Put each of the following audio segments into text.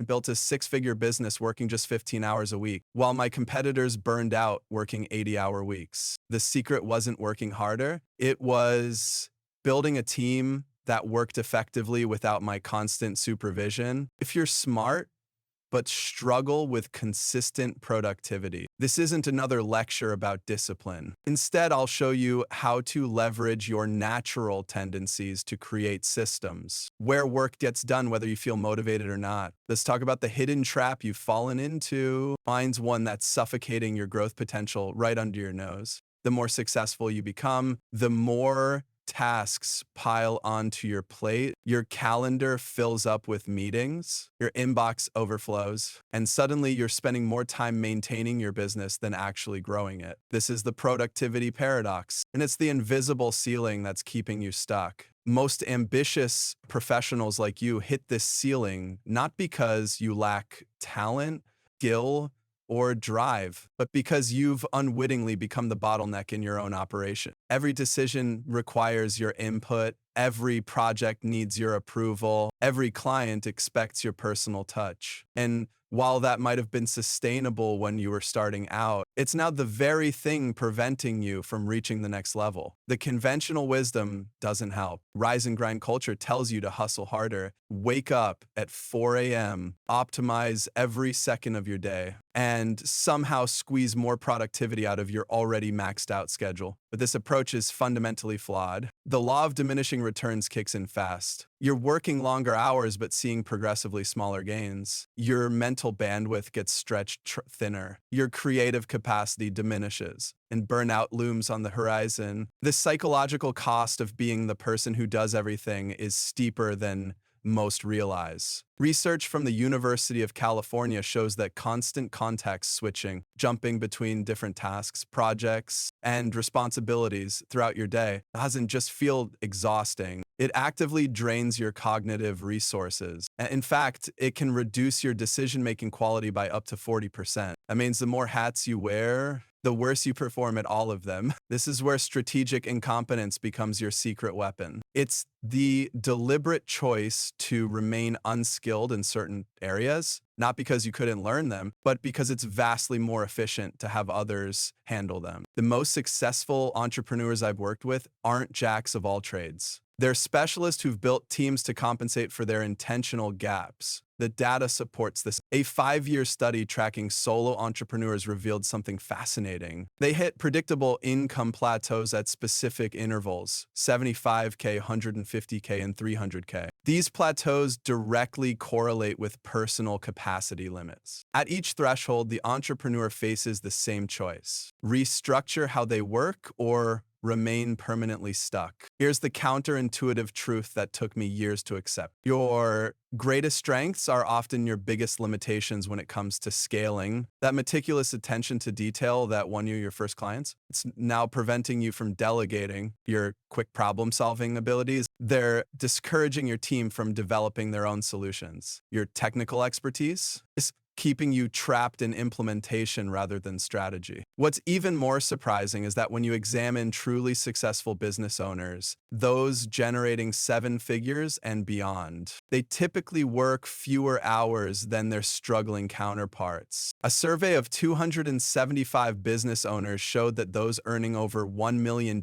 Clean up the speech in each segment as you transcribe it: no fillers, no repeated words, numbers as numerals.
built a six-figure business working just 15 hours a week, while my competitors burned out working 80-hour weeks. The secret wasn't working harder. It was building a team that worked effectively without my constant supervision. If you're smart, but struggle with consistent productivity. This isn't another lecture about discipline. Instead, I'll show you how to leverage your natural tendencies to create systems, where work gets done whether you feel motivated or not. Let's talk about the hidden trap you've fallen into. Finds one that's suffocating your growth potential right under your nose. The more successful you become, the more tasks pile onto your plate, your calendar fills up with meetings, your inbox overflows, and suddenly you're spending more time maintaining your business than actually growing it. This is the productivity paradox, and it's the invisible ceiling that's keeping you stuck. Most ambitious professionals like you hit this ceiling not because you lack talent, skill, or drive, but because you've unwittingly become the bottleneck in your own operation. Every decision requires your input. Every project needs your approval. Every client expects your personal touch. And while that might have been sustainable when you were starting out, it's now the very thing preventing you from reaching the next level. The conventional wisdom doesn't help. Rise and grind culture tells you to hustle harder, wake up at 4 a.m., optimize every second of your day, and somehow squeeze more productivity out of your already maxed out schedule. But this approach is fundamentally flawed. The law of diminishing returns kicks in fast. You're working longer hours but seeing progressively smaller gains. Your mental bandwidth gets stretched thinner. Your creative capacity diminishes, and burnout looms on the horizon. The psychological cost of being the person who does everything is steeper than most realize. Research from the University of California shows that constant context switching, jumping between different tasks, projects, and responsibilities throughout your day doesn't just feel exhausting. It actively drains your cognitive resources. In fact, it can reduce your decision-making quality by up to 40%. That means the more hats you wear, the worse you perform at all of them. This is where strategic incompetence becomes your secret weapon. It's the deliberate choice to remain unskilled in certain areas, not because you couldn't learn them, but because it's vastly more efficient to have others handle them. The most successful entrepreneurs I've worked with aren't jacks of all trades. They're specialists who've built teams to compensate for their intentional gaps. The data supports this. A 5-year study tracking solo entrepreneurs revealed something fascinating. They hit predictable income plateaus at specific intervals, 75K, 150K, and 300K. These plateaus directly correlate with personal capacity limits. At each threshold, the entrepreneur faces the same choice: restructure how they work or remain permanently stuck. Here's the counterintuitive truth that took me years to accept. Your greatest strengths are often your biggest limitations when it comes to scaling. That meticulous attention to detail that won you your first clients, it's now preventing you from delegating your quick problem-solving abilities. They're discouraging your team from developing their own solutions. Your technical expertise is keeping you trapped in implementation rather than strategy. What's even more surprising is that when you examine truly successful business owners, those generating 7 figures and beyond, they typically work fewer hours than their struggling counterparts. A survey of 275 business owners showed that those earning over $1 million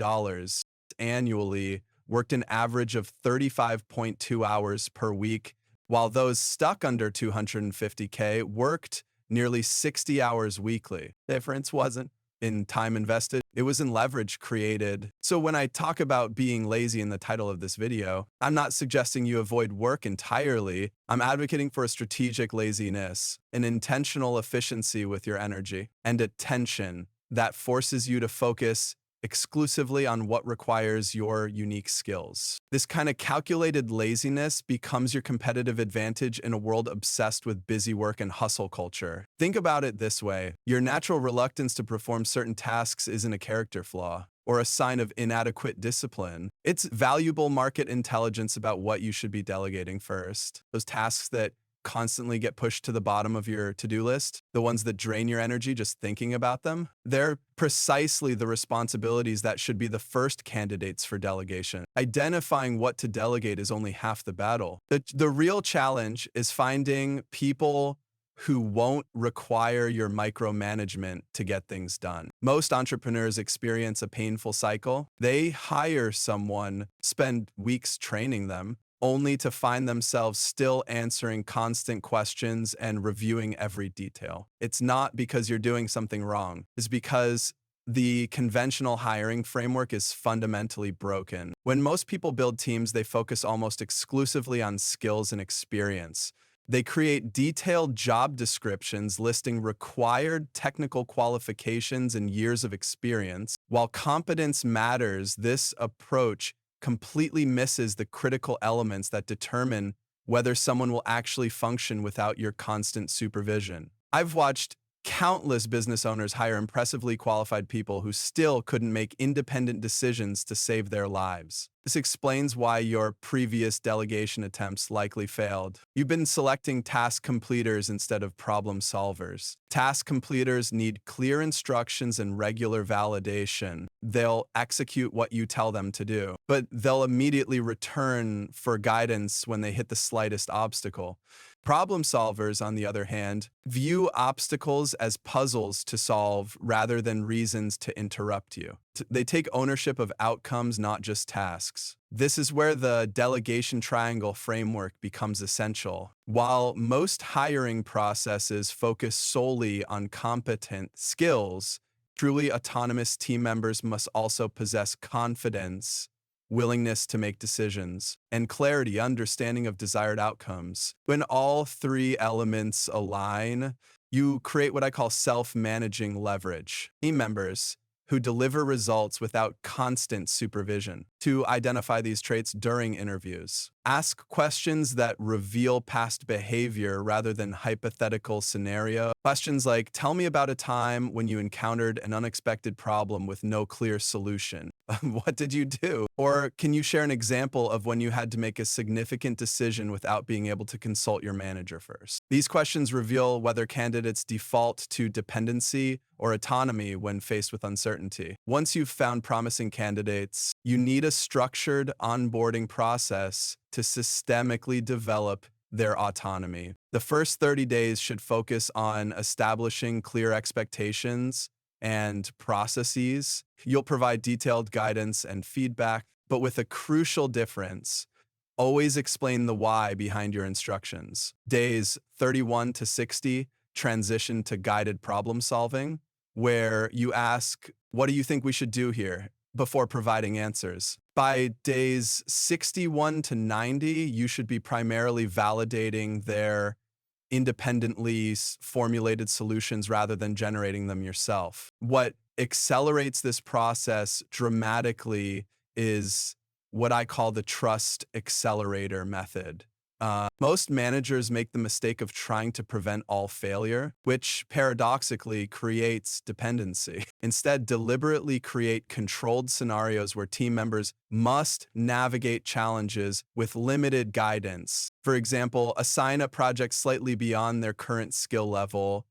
annually worked an average of 35.2 hours per week, while those stuck under 250K worked nearly 60 hours weekly. The difference wasn't in time invested, it was in leverage created. So when I talk about being lazy in the title of this video, I'm not suggesting you avoid work entirely. I'm advocating for a strategic laziness, an intentional efficiency with your energy, and attention that forces you to focus exclusively on what requires your unique skills. This kind of calculated laziness becomes your competitive advantage in a world obsessed with busy work and hustle culture. Think about it this way: your natural reluctance to perform certain tasks isn't a character flaw or a sign of inadequate discipline. It's valuable market intelligence about what you should be delegating first. Those tasks that constantly get pushed to the bottom of your to-do list, the ones that drain your energy just thinking about them, they're precisely the responsibilities that should be the first candidates for delegation. Identifying what to delegate is only half the battle. The real challenge is finding people who won't require your micromanagement to get things done. Most entrepreneurs experience a painful cycle. They hire someone, spend weeks training them, only to find themselves still answering constant questions and reviewing every detail. It's not because you're doing something wrong. It's because the conventional hiring framework is fundamentally broken. When most people build teams, they focus almost exclusively on skills and experience. They create detailed job descriptions listing required technical qualifications and years of experience. While competence matters, this approach completely misses the critical elements that determine whether someone will actually function without your constant supervision. I've watched countless business owners hire impressively qualified people who still couldn't make independent decisions to save their lives. This explains why your previous delegation attempts likely failed. You've been selecting task completers instead of problem solvers. Task completers need clear instructions and regular validation. They'll execute what you tell them to do, but they'll immediately return for guidance when they hit the slightest obstacle. Problem solvers, on the other hand, view obstacles as puzzles to solve rather than reasons to interrupt you. They take ownership of outcomes, not just tasks. This is where the Delegation Triangle framework becomes essential. While most hiring processes focus solely on competent skills, truly autonomous team members must also possess confidence, willingness to make decisions, and clarity, understanding of desired outcomes. When all three elements align, you create what I call self-managing leverage. Team members who deliver results without constant supervision. To identify these traits during interviews, ask questions that reveal past behavior rather than hypothetical scenario. Questions like, tell me about a time when you encountered an unexpected problem with no clear solution. What did you do? Or can you share an example of when you had to make a significant decision without being able to consult your manager first? These questions reveal whether candidates default to dependency or autonomy when faced with uncertainty. Once you've found promising candidates, you need a structured onboarding process to systemically develop their autonomy. The first 30 days should focus on establishing clear expectations and processes. You'll provide detailed guidance and feedback, but with a crucial difference: always explain the why behind your instructions. Days 31 to 60 transition to guided problem solving, where you ask, what do you think we should do here, before providing answers. By days 61 to 90, you should be primarily validating their independently formulated solutions rather than generating them yourself. What accelerates this process dramatically is what I call the Trust Accelerator method. Most managers make the mistake of trying to prevent all failure, which paradoxically creates dependency. Instead, deliberately create controlled scenarios where team members must navigate challenges with limited guidance. For example, assign a project slightly beyond their current skill level,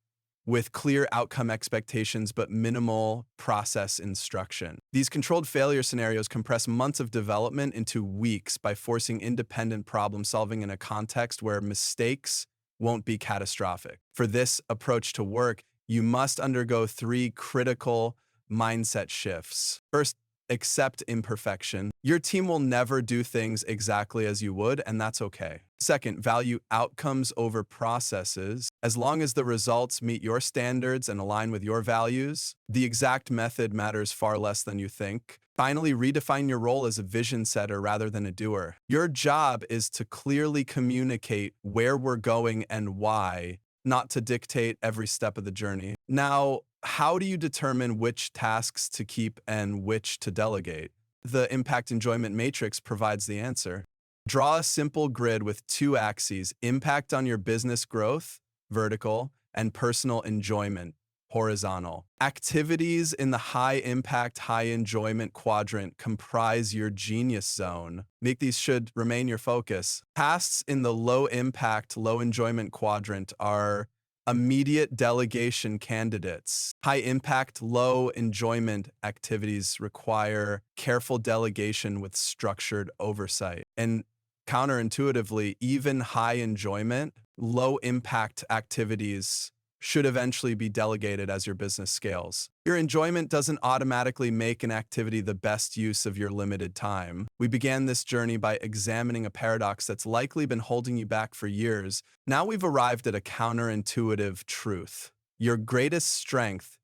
with clear outcome expectations but minimal process instruction. These controlled failure scenarios compress months of development into weeks by forcing independent problem solving in a context where mistakes won't be catastrophic. For this approach to work, you must undergo three critical mindset shifts. First, accept imperfection. Your team will never do things exactly as you would, and that's okay. Second, value outcomes over processes. As long as the results meet your standards and align with your values, the exact method matters far less than you think. Finally, redefine your role as a vision setter rather than a doer. Your job is to clearly communicate where we're going and why, not to dictate every step of the journey. Now, how do you determine which tasks to keep and which to delegate? The impact enjoyment matrix provides the answer. Draw a simple grid with two axes: impact on your business growth, vertical, and personal enjoyment, horizontal. Activities in the high impact, high enjoyment quadrant comprise your genius zone. These should remain your focus. Tasks in the low impact, low enjoyment quadrant are immediate delegation candidates. High impact, low enjoyment activities require careful delegation with structured oversight. And counterintuitively, even high enjoyment, low impact activities should eventually be delegated as your business scales. Your enjoyment doesn't automatically make an activity the best use of your limited time. We began this journey by examining a paradox that's likely been holding you back for years. Now we've arrived at a counterintuitive truth. Your greatest strength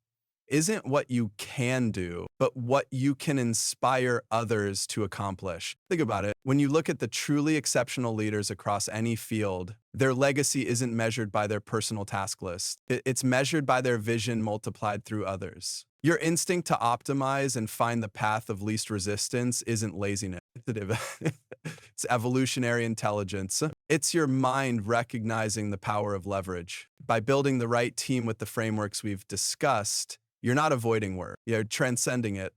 isn't what you can do, but what you can inspire others to accomplish. Think about it. When you look at the truly exceptional leaders across any field, their legacy isn't measured by their personal task list. It's measured by their vision multiplied through others. Your instinct to optimize and find the path of least resistance isn't laziness. It's evolutionary intelligence. It's your mind recognizing the power of leverage. By building the right team with the frameworks we've discussed, you're not avoiding work. You're transcending it.